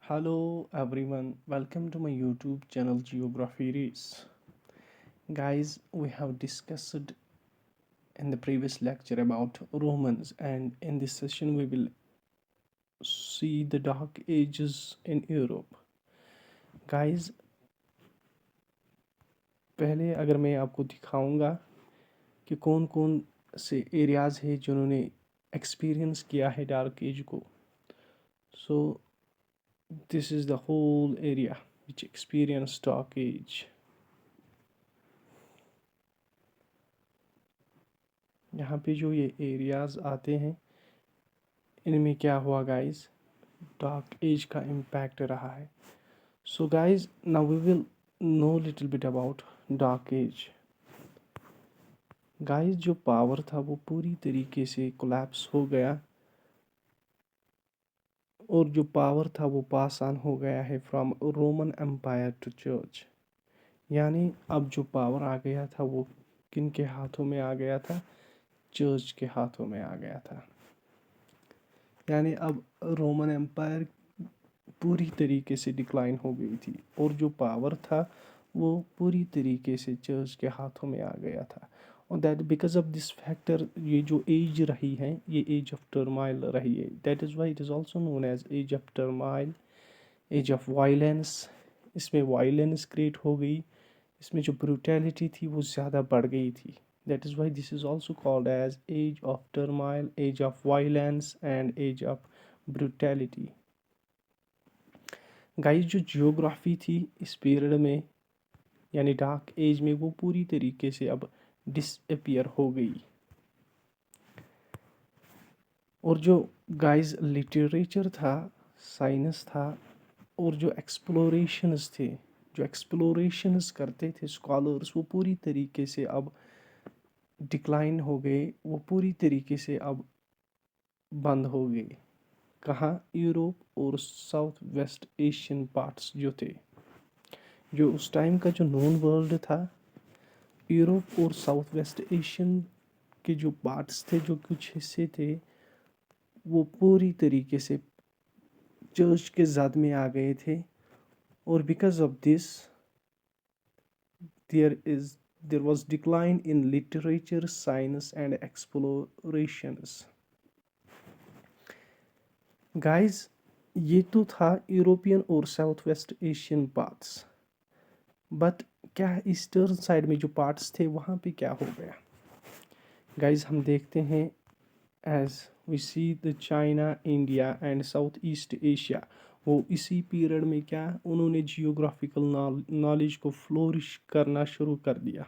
Hello everyone, welcome to my YouTube channel Geography Race. Guys, we have discussed in the previous lecture about Romans, and in this session, we will see the Dark Ages in Europe. Guys, पहले अगर मैं आपको दिखाऊंगा कि कौन कौन से areas है जिन्होंने एक्सपीरियंस किया है डार्क एज को, so this is the whole area which experience dark age. यहाँ पे जो ये एरियाज आते हैं इनमें क्या हुआ गाइस, डार्क एज का इम्पैक्ट रहा है. So guys, now we will know little bit about dark age. Guys, जो पावर था वो पूरी तरीके से कोलैप्स हो गया, और जो पावर था वो पास ऑन हो गया है from Roman empire to church. यानी अब जो पावर आ गया था वो किन के हाथों में आ गया था? चर्च के हाथों में आ गया था. यानी अब रोमन एम्पायर पूरी तरीके से डिक्लाइन हो गई थी, और जो पावर था वो पूरी तरीके से चर्च के हाथों में आ गया था. और that because of this factor, ये जो एज रही है ये एज ऑफ टर्माइल रही है. That is why it is also known as age of turmoil, age of violence. इसमें वायलेंस क्रिएट हो गई, इसमें जो ब्रूटैलिटी थी वो ज़्यादा बढ़ गई थी. That is why this is also called as age of turmoil, age of violence and age of brutality. Guys, जो जियोग्राफी थी इस पीरियड में यानी डार्क एज में, वो पूरी तरीके से अब डिसअपियर हो गई. और जो गाइस लिटरेचर था, साइंस था, और जो एक्सप्लोरेशंस थे, जो एक्सप्लोरेशंस करते थे स्कॉलर्स, वो पूरी तरीके से अब डिक्लाइन हो गए, वो पूरी तरीके से अब बंद हो गए. कहाँ? यूरोप और साउथ वेस्ट एशियन पार्ट्स जो थे, जो उस टाइम का जो नोन वर्ल्ड था, यूरोप और साउथ वेस्ट एशियन के जो पार्ट्स थे, जो कुछ हिस्से थे, वो पूरी तरीके से चर्च के जद में आ गए थे. और because of this there was decline in literature, science and explorations. Guys, ये तो था यूरोपियन और south west Asian parts, but क्या ईस्टर्न साइड में जो पार्ट्स थे वहाँ पे क्या हो गया? गाइस, हम देखते हैं as we see the China, India and south east Asia, वो इसी पीरियड में क्या उन्होंने जियोग्राफिकल नॉलेज को फ्लोरिश करना शुरू कर दिया.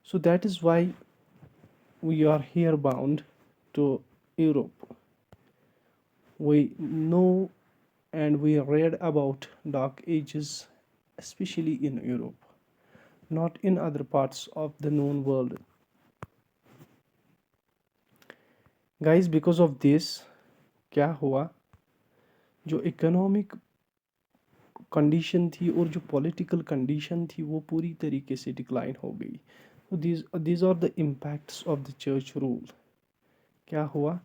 So that is why we are here bound to Europe. We know and we read about dark ages, especially in Europe, not in other parts of the known world. Guys, because of this, क्या हुआ? जो economic condition थी और जो political condition थी वो पूरी तरीके से डिक्लाइन हो गई. These are the impacts of the church rule. क्या हुआ?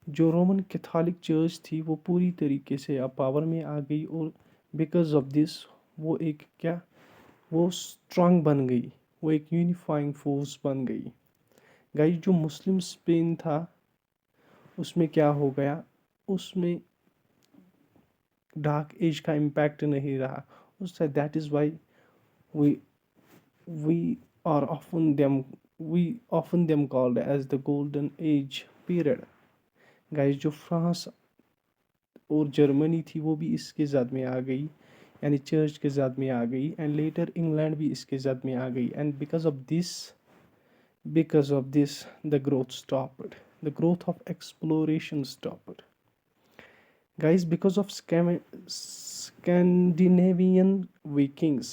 जो रोमन कैथोलिक चर्च थी वो पूरी तरीके से अब पावर में आ गई, और बिकॉज ऑफ दिस वो एक क्या, वो स्ट्रांग बन गई, वो एक यूनिफाइंग फोर्स बन गई. गाइस, जो मुस्लिम स्पेन था उसमें क्या हो गया? उसमें डार्क एज का इम्पैक्ट नहीं रहा. उससे that is why we we are often them called as the golden age period. Guys, जो फ्रांस और जर्मनी थी वो भी इसके ज़द में आ गई, यानी चर्च के ज़द में आ गई, एंड लेटर इंग्लैंड भी इसके ज़द में आ गई. And because of this the growth stopped, the growth of exploration stopped. Guys, because of Scandinavian Vikings,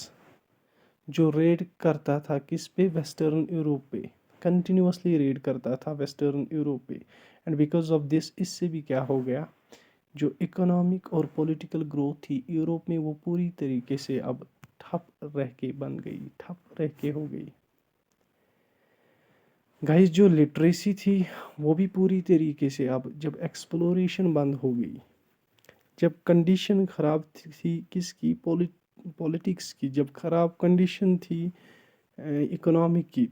जो रेड करता था किस पे? वेस्टर्न यूरोप पे. कंटिन्यूसली रेड करता था वेस्टर्न यूरोप पे. एंड बिकॉज ऑफ दिस, इससे भी क्या हो गया, जो इकोनॉमिक और पॉलिटिकल ग्रोथ थी यूरोप में वो पूरी तरीके से अब ठप रह के बन गई, ठप रह के हो गई. गाइस, जो लिटरेसी थी वो भी पूरी तरीके से अब जब एक्सप्लोरेशन बंद हो गई, जब कंडीशन ख़राब थी किसकी, पॉलिटिक्स की, जब ख़राब कंडीशन थी इकोनॉमी की,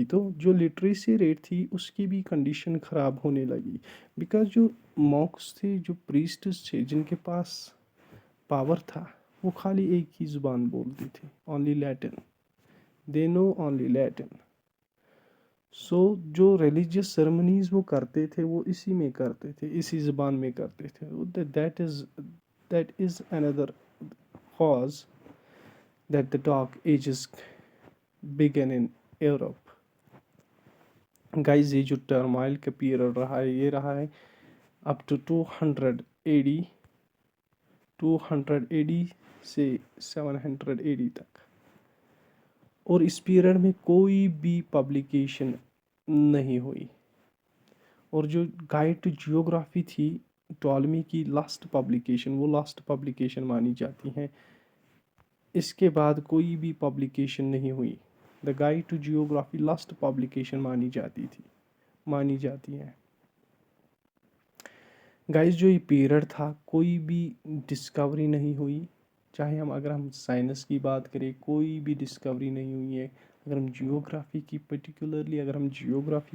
तो जो लिटरेसी रेट थी उसकी भी कंडीशन ख़राब होने लगी। बिकॉज जो मॉक्स थे, जो प्रीस्ट्स थे, जिनके पास पावर था, वो खाली एक ही ज़ुबान बोलते थे, only Latin. They know only Latin. So जो रिलीजियस सेरेमनीज वो करते थे वो इसी में करते थे, इसी ज़बान में करते थे। That is another cause that the dark ages began in Europe. Guys ये जो टर्माइल का पीरियड रहा है, ये रहा है अप टू 200 AD, 200 AD से 700 AD तक। और इस पीरियड में कोई भी पब्लिकेशन नहीं हुई। और जो गाइड टू जियोग्राफी थी टॉलमी की लास्ट पब्लिकेशन, वो लास्ट पब्लिकेशन मानी जाती है। इसके बाद कोई भी पब्लिकेशन नहीं हुई। The guide to geography last publication मानी जाती है। गाइस जो ये पीरियड था, कोई भी डिस्कवरी नहीं हुई। चाहे अगर हम साइंस की बात करें, कोई भी डिस्कवरी नहीं हुई है। अगर हम जियोग्राफी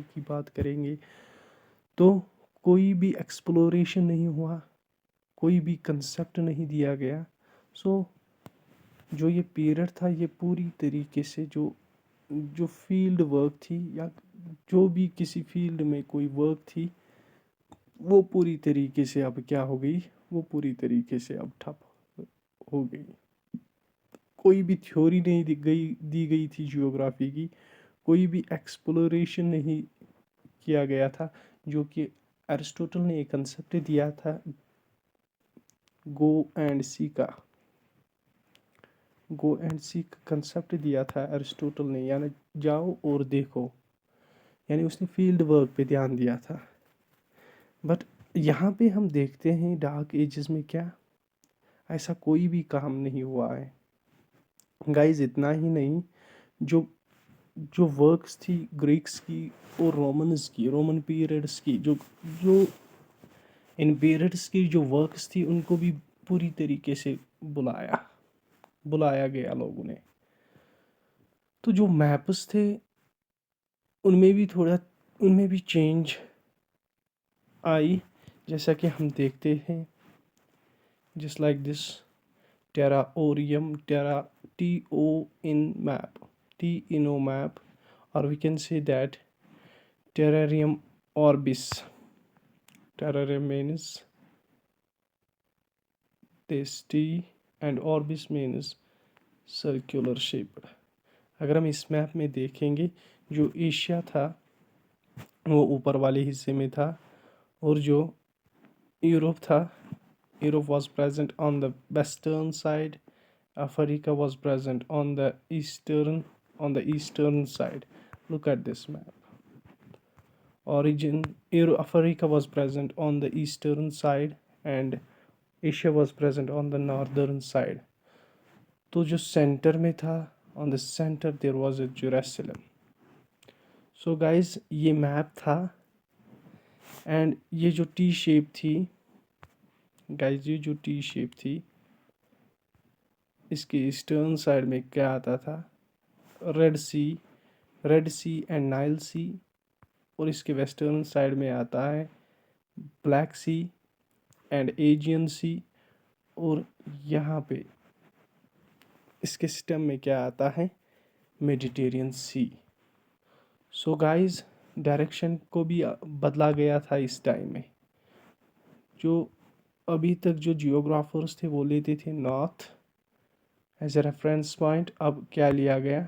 की बात करेंगे, तो कोई भी एक्सप्लोरेशन नहीं हुआ, कोई भी कंसेप्ट नहीं दिया गया। सो जो ये पीरियड था, ये पूरी तरीके से जो जो फील्ड वर्क थी, या जो भी किसी फील्ड में कोई वर्क थी, वो पूरी तरीके से अब क्या हो गई, वो पूरी तरीके से अब ठप हो गई। कोई भी थ्योरी नहीं दी गई थी जियोग्राफी की, कोई भी एक्सप्लोरेशन नहीं किया गया था। जो कि अरिस्टोटल ने एक कंसेप्ट दिया था, गो एंड सी का कंसेप्ट दिया था अरिस्टोटल ने, यानी जाओ और देखो। यानी उसने फील्ड वर्क पे ध्यान दिया था। बट यहाँ पे हम देखते हैं डार्क एजेस में क्या ऐसा कोई भी काम नहीं हुआ है। गाइस इतना ही नहीं, जो जो वर्क्स थी ग्रीक्स की और रोमन पीरियड्स की, जो जो इन पीरियड्स की जो वर्क्स थी, उनको भी पूरी तरीके से बुलाया गया लोगों ने। तो जो मैप्स थे उनमें भी चेंज आई। जैसा कि हम देखते हैं, just like this, T in O map, or we can say that terrarium orbis. Terrarium means this T, and orbis means circular shaped. अगर हम इस मैप में देखेंगे, जो एशिया था वो ऊपर वाले हिस्से में था, और जो यूरोप था, Europe was present on the western side. Africa was present on the eastern side. Look at this map. Africa was present on the eastern side, and Asia was present on the northern side. तो जो centre में था, on the center there was a Jerusalem. So guys, ये map था, and ये जो T shape थी guys, ये जो टी शेप थी, इसके ईस्टर्न साइड में क्या आता था, रेड सी एंड नाइल सी। और इसके वेस्टर्न साइड में आता है ब्लैक सी एंड एजियन सी। और यहाँ पे इसके सिस्टम में क्या आता है, मेडिटेरियन सी। सो गाइस, डायरेक्शन को भी बदला गया था इस टाइम में। जो अभी तक जो जियोग्राफर्स थे वो लेते थे north as a reference point, अब क्या लिया गया,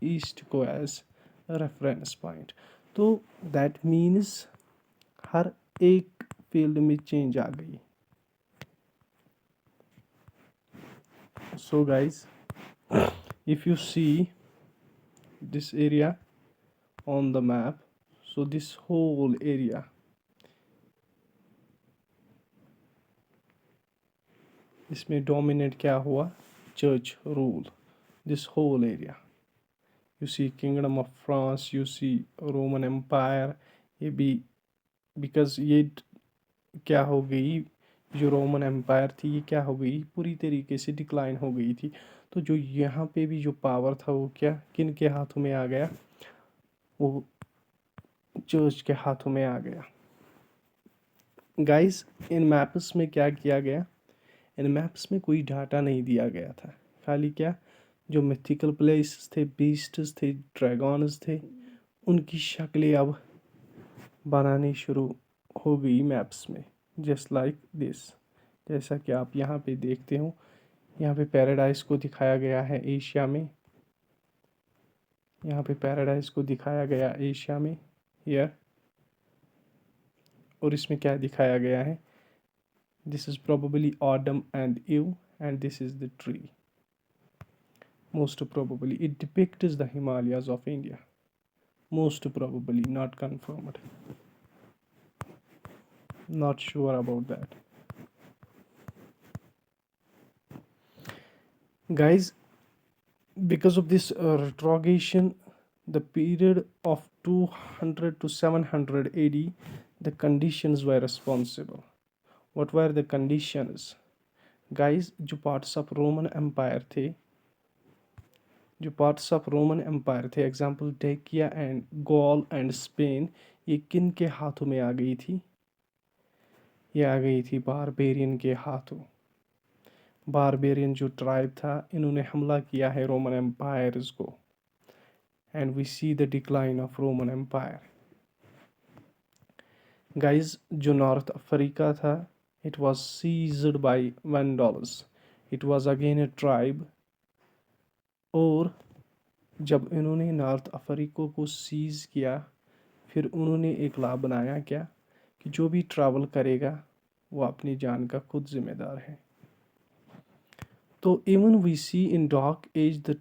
ईस्ट को एज रेफरेंस पॉइंट। तो दैट मीन्स हर एक फील्ड में चेंज आ गई। So guys, if you see this area on the map, so this whole area, इसमें डोमिनेट क्या हुआ, church rule, this whole area. You see kingdom of France, you see Roman empire, ये भी because ये क्या हो गई, जो रोमन एम्पायर थी ये क्या हो गई, पूरी तरीके से डिक्लाइन हो गई थी। तो जो यहाँ पे भी जो पावर था वो क्या किन के हाथों में आ गया, वो चर्च के हाथों में आ गया। गाइस इन मैप्स में क्या किया गया, इन मैप्स में कोई डाटा नहीं दिया गया था, खाली क्या जो मिथिकल प्लेसेस थे, बीस्ट्स थे, ड्रैगन्स थे, उनकी शक्लें अब बनानी शुरू हो गई मैप्स में, जस्ट लाइक दिस। जैसा कि आप यहाँ पे देखते हो, यहाँ पे पैराडाइज को दिखाया गया है एशिया में, यहाँ पे पैराडाइज को दिखाया गया एशिया में हियर। और इसमें क्या दिखाया गया है, this is probably autumn and you and this is the tree. Most probably it depicts the Himalayas of India, most probably, not confirmed, not sure about that. Guys, because of this retrogression, the period of 200 to 700 AD, the conditions were responsible. What were the conditions? Guys, जो parts of Roman Empire थे, जो parts of Roman Empire थे, example Dacia and Gaul and Spain, ये किन के हाथों में आ गई थी, ये आ गई थी बारबेरियन के हाथों। बारबेरियन जो ट्राइब था, इन्होंने हमला किया है रोमन एम्पायर्स को, and we see the decline of Roman Empire. Guys जो नॉर्थ अफ्रीका था, it was seized by Vandals, it was again a tribe. और जब इन्होंने नॉर्थ अफ्रीका को सीज किया, फिर उन्होंने एक लॉ बनाया क्या, कि जो भी ट्रैवल करेगा वो अपनी जान का खुद जिम्मेदार है। तो even we see in dark age the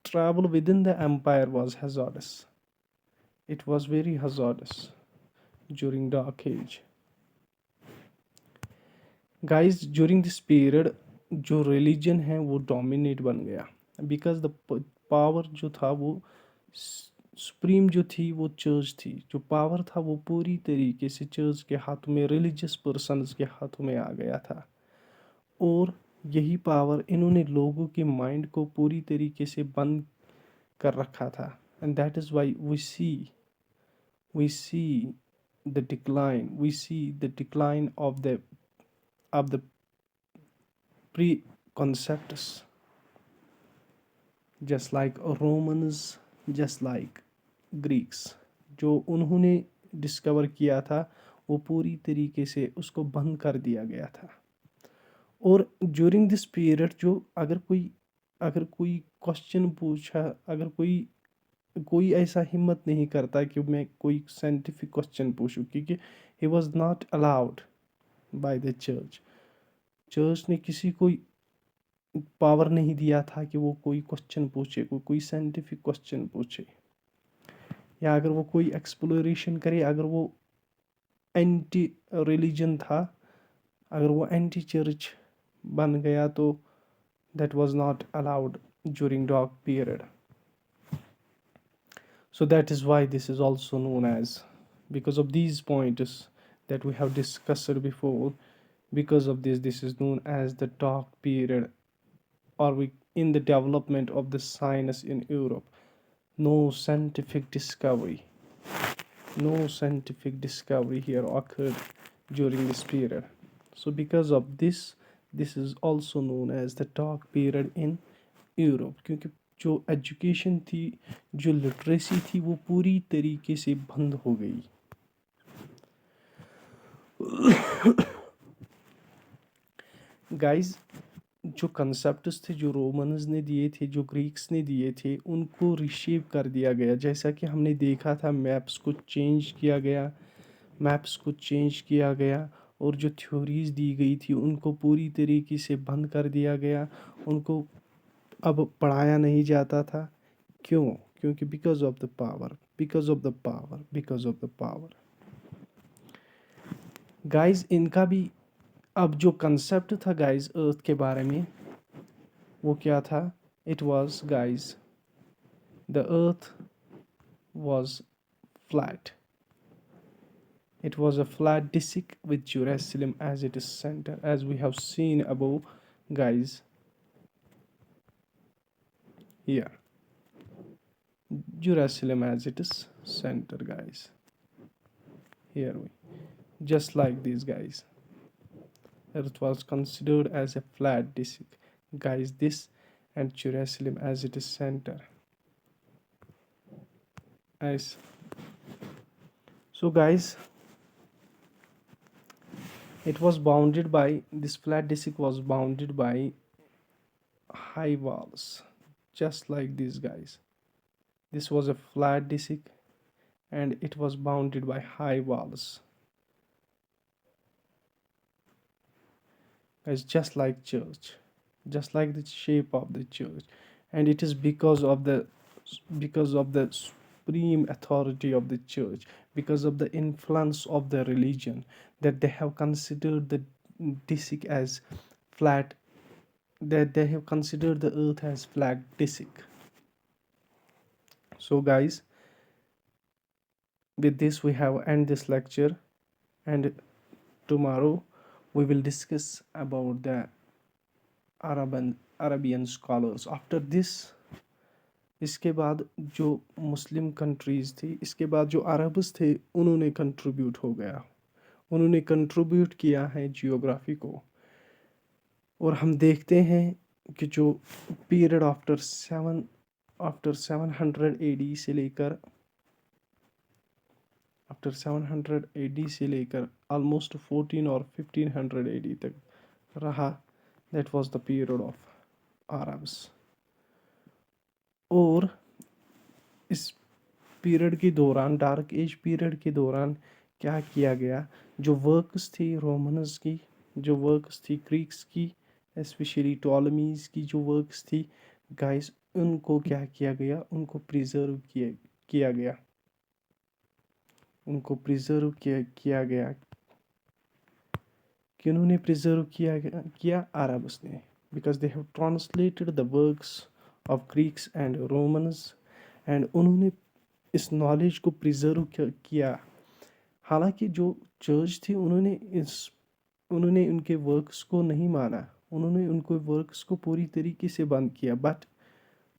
travel within the empire was hazardous. It was very hazardous during dark age. Guys, during this period जो religion है वो dominate बन गया, because the power जो था वो सुप्रीम जो थी वो चर्च थी, जो पावर था वो पूरी तरीके से चर्च के हाथों में, रिलीजियस पर्सन्स के हाथों में आ गया था। और यही पावर इन्होंने लोगों के माइंड को पूरी तरीके से बंद कर रखा था, and that is why we see the decline of the pre concepts, just like Romans, just like Greeks। जो उन्होंने डिस्कवर किया था वो पूरी तरीके से उसको बंद कर दिया गया था। और ड्यूरिंग दिस पीरियड जो अगर कोई क्वेश्चन पूछा, अगर कोई कोई ऐसा हिम्मत नहीं करता कि मैं कोई साइंटिफिक क्वेश्चन पूछूं, क्योंकि he was not allowed by the church. Church ने किसी को पावर नहीं दिया था कि वो कोई क्वेश्चन पूछे, कोई साइंटिफिक क्वेश्चन पूछे, या अगर वो कोई एक्सप्लोरेशन करे, अगर वो एंटी रिलीजन था, अगर वो एंटी चर्च बन गया, तो that was not allowed during dark period. So that is why this is also known as, because of these points that we have discussed before, because of this is known as the dark period, or we in the development of the science in Europe. No scientific discovery, no scientific discovery here occurred during this period. So because of this is also known as the dark period in Europe, क्योंकि जो education थी, जो literacy थी, वो पूरी तरीके से बंद हो गई। गाइस, जो कंसेप्ट्स थे जो रोमन्स ने दिए थे, जो ग्रीक्स ने दिए थे, उनको रिशेप कर दिया गया। जैसा कि हमने देखा था, मैप्स को चेंज किया गया, मैप्स को चेंज किया गया, और जो थ्योरीज दी गई थी उनको पूरी तरीके से बंद कर दिया गया, उनको अब पढ़ाया नहीं जाता था। क्यों? क्योंकि because of the power, because of the power, because of the power. Guys, इनका भी अब जो कंसेप्ट था गाइस अर्थ के बारे में, वो क्या था? It was guys, the earth was flat, It was a flat disk with Jerusalem as its center, as we have seen above, guys. Here, Jerusalem as its center, guys. Here we, just like these guys. Earth was considered as a flat disk, guys. This and Jerusalem as its center. Nice. So, guys, it was bounded by, this flat disk was bounded by high walls, just like these guys. This was a flat disk and it was bounded by high walls, guys, just like church, just like the shape of the church. And it is because of the supreme authority of the church, because of the influence of the religion, that they have considered the disk as flat, that they have considered the earth as flat disk. So, guys, with this we have end this lecture, and tomorrow we will discuss about the Arabian scholars. After this, इसके बाद जो मुस्लिम countries थी, इसके बाद जो Arabs थे, उन्होंने contribute हो गया, उन्होंने कंट्रीब्यूट किया है जियोग्राफी को। और हम देखते हैं कि जो पीरियड आफ्टर 700 एडी से लेकर ऑलमोस्ट 14 और 1500 एडी तक रहा, that was the period of Arabs. और इस पीरियड के दौरान, डार्क एज पीरियड के दौरान क्या किया गया, जो वर्क्स थी रोमन्स की, जो वर्क्स थी ग्रीक्स की, स्पेशली टॉलमीज़ की जो वर्क्स थी, गाइस, उनको क्या किया गया, उनको प्रिजर्व किया गया, उनको प्रिजर्व किया गया। किन्होंने प्रिजर्व किया अरब्स ने, because they have translated the works of Greeks and Romans, and उन्होंने इस नॉलेज को प्रिजर्व किया। हालांकि जो चर्च थी, उन्होंने उनके वर्क्स को नहीं माना, उन्होंने उनको वर्क्स को पूरी तरीके से बंद किया। बट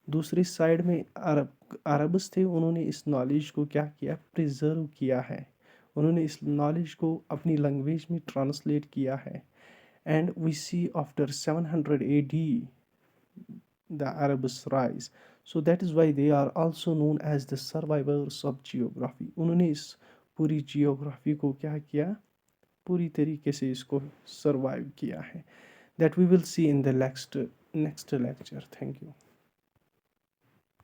दूसरी साइड में अरब्स थे, उन्होंने इस नॉलेज को क्या किया, प्रिजर्व किया है, उन्होंने इस नॉलेज को अपनी लैंग्वेज में ट्रांसलेट किया है। And we see after 700 AD the Arabs rise, so that is why they are also known as the survivors of geography। उन्होंने इस पूरी जियोग्राफी को क्या किया, पूरी तरीके से इसको सर्वाइव किया है। That we will see in the next lecture. Thank you.